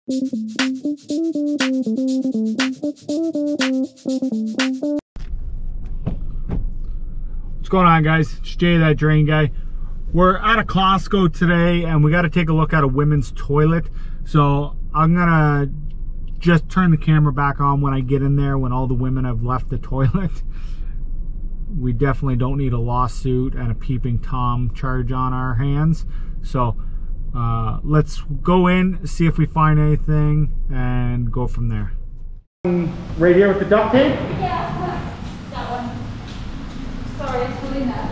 What's going on, guys? It's Jay, that drain guy. We're at a Costco today and we got to take a look at a women's toilet. So I'm gonna just turn the camera back on when I get in there, when all the women have left the toilet. We definitely don't need a lawsuit and a peeping Tom charge on our hands. So let's go in, see if we find anything, and go from there. Right here with the duct tape? Yeah, that one. Sorry, it's really not.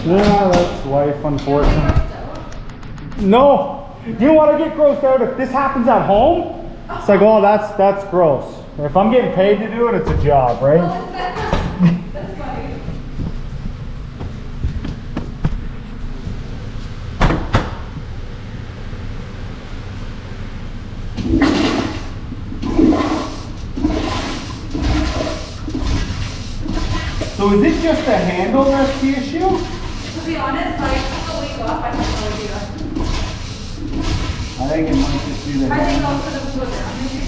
Yeah, that's life, unfortunately. No, you want to get grossed out if this happens at home? It's like, oh, that's gross. If I'm getting paid to do it, it's a job, right? That's funny. So is it just the handle that's the issue? To be honest, like a week off, I have no idea. I think it might just be the I think handle. also the foot down, maybe.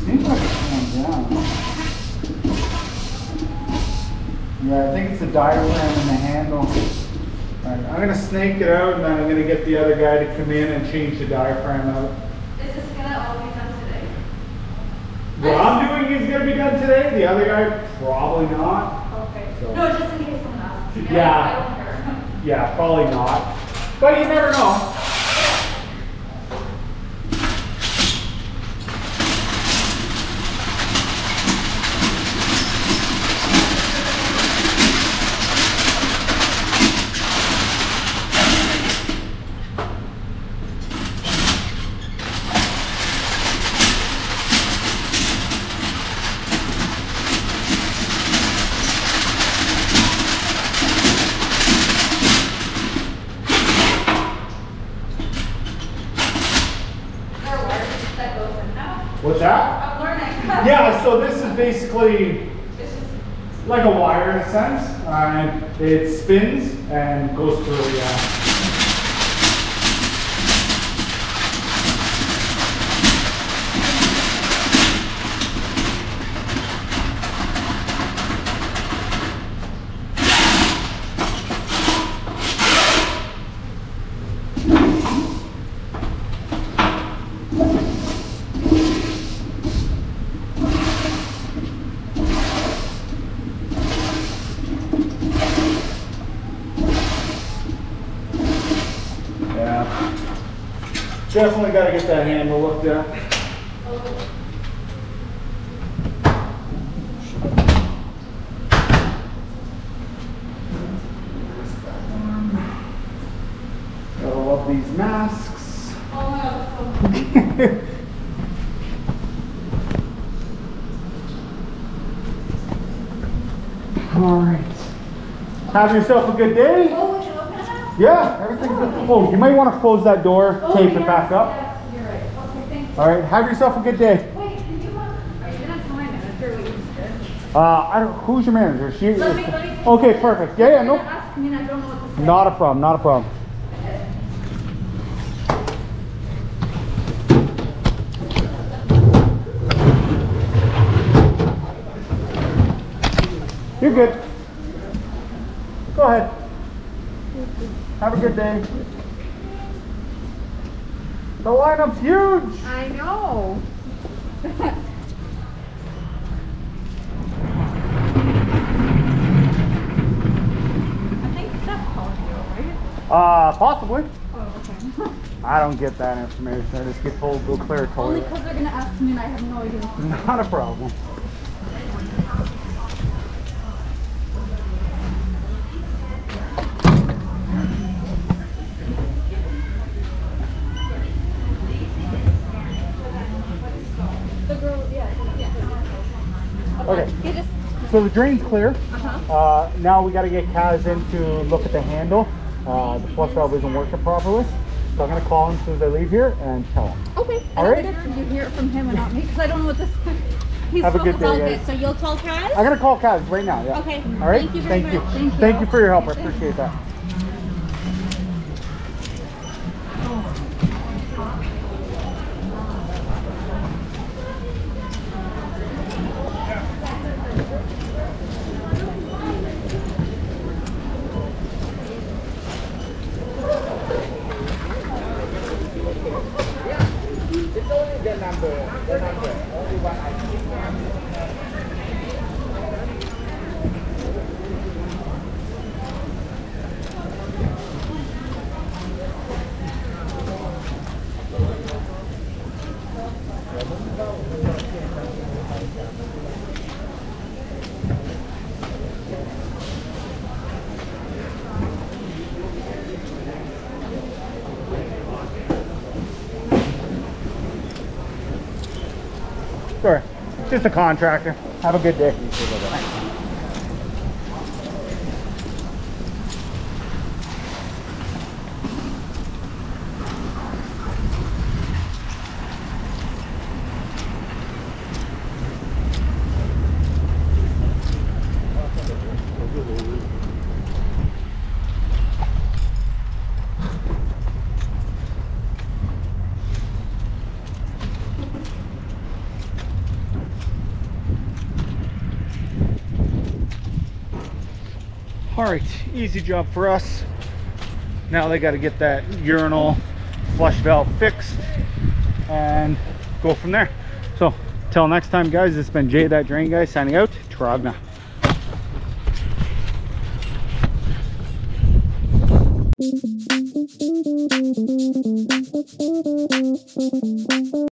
Seems like it's going down. Yeah, I think it's the diaphragm and the handle. Alright, I'm gonna snake it out and then I'm gonna get the other guy to come in and change the diaphragm out. Is this gonna all be done today? What I'm doing is gonna be done today, the other guy probably not. Okay. So. No, just in case someone asks. Yeah. I don't care. Yeah, probably not. But you never know. What's that? I'm learning. Yeah, so this is basically like a wire in a sense, and it spins and goes through, yeah. Definitely got to get that handle looked at. Gotta love these masks. Oh my god, that's so All right. Have yourself a good day. Oh, would you open it now? Yeah, everything's good. Oh, you might want to close that door, tape it back up. Yes, you're right. Okay, thank you. All right, have yourself a good day. Wait, can you are you gonna tell my manager what you just did? I don't. Who's your manager? She. Let me take Okay, perfect. Yeah, You're no. gonna ask me and I don't know what to say. Not a problem. Not a problem. You're good. Go ahead. Have a good day. The lineup's huge. I know. I think Steph called you, right? Possibly. Oh, okay. I don't get that information. I just get told go clear a Only toilet. because they're gonna ask me and I have no idea. Not a problem. The girl, yeah. Okay. You just, So the drain's clear. uh-huh. Now we got to get Kaz in to look at the handle. The flush valve isn't working properly. So I'm going to call him as soon as I leave here and tell him. Okay. All right. You hear it from him and not me because I don't know what this. He's Have a good day, all guys. good. So you'll call Kaz? I'm going to call Kaz right now. Yeah. Okay. All right. Thank you very much. Thank you. Thank you for your help. I appreciate that. the number. Only one item. Sure. Just a contractor. Have a good day. All right, easy job for us. Now they got to get that urinal flush valve fixed and go from there. So till next time, guys, it's been Jay That Drain Guy signing out. Trogna.